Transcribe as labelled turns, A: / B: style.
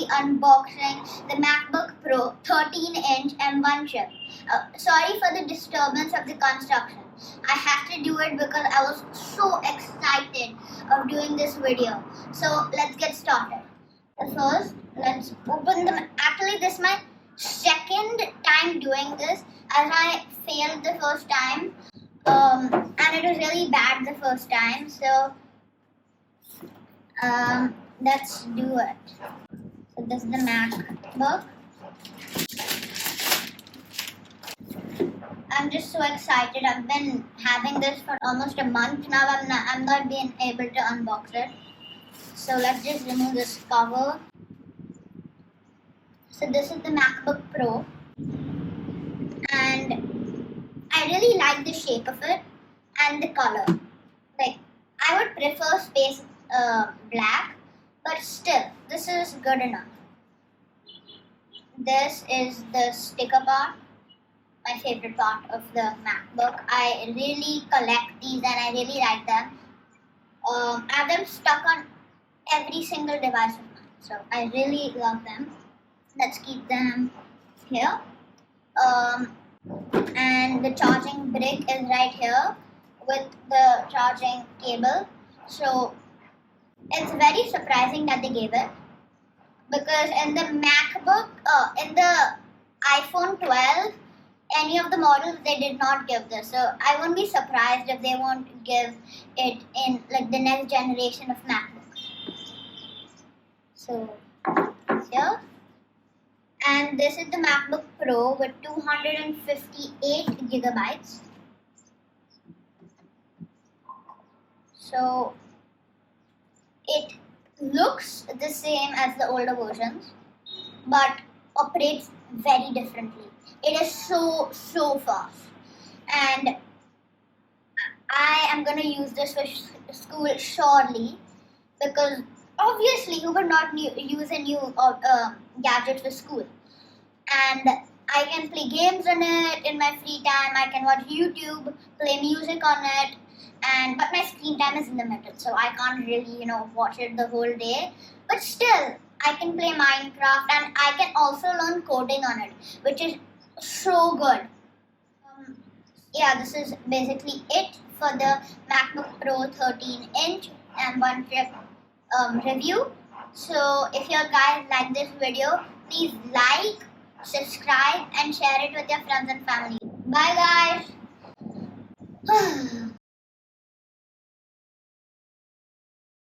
A: unboxing the MacBook Pro 13-inch M1 chip. Sorry for the disturbance of the construction. I have to do it because I was so excited of doing this video. So let's get started. First, let's open them. Actually, this is my second time doing this, as I failed the first time, and it was really bad the first time. So let's do it. So this is the MacBook. I'm just so excited. I've been having this for almost a month now. I'm not being able to unbox it. So let's just remove this cover. So this is the MacBook Pro, and I really like the shape of it and the color. Like, I would prefer space black, but still, this is good enough. This is the sticker part, my favorite part of the MacBook. I really collect these and I really like them. I have them stuck on every single device of mine, so I really love them. Let's keep them here. And the charging brick is right here with the charging cable. So it's very surprising that they gave it, because in the MacBook, in the iPhone 12, any of the models, they did not give this. So I won't be surprised if they won't give it in like the next generation of MacBooks. So here. And this is the MacBook Pro with 258 gigabytes. So it looks the same as the older versions, but operates very differently. It is so fast, and I am going to use this for school surely, because obviously you would not use a new gadget for school. And I can play games on it in my free time. I can watch YouTube, play music on it, but my screen time is limited, so I can't really, watch it the whole day. But still, I can play Minecraft, and I can also learn coding on it, which is so good. Yeah, this is basically it for the MacBook Pro 13-inch and one chip review. So if you guys like this video, please like, subscribe, and share it with your friends and family. Bye.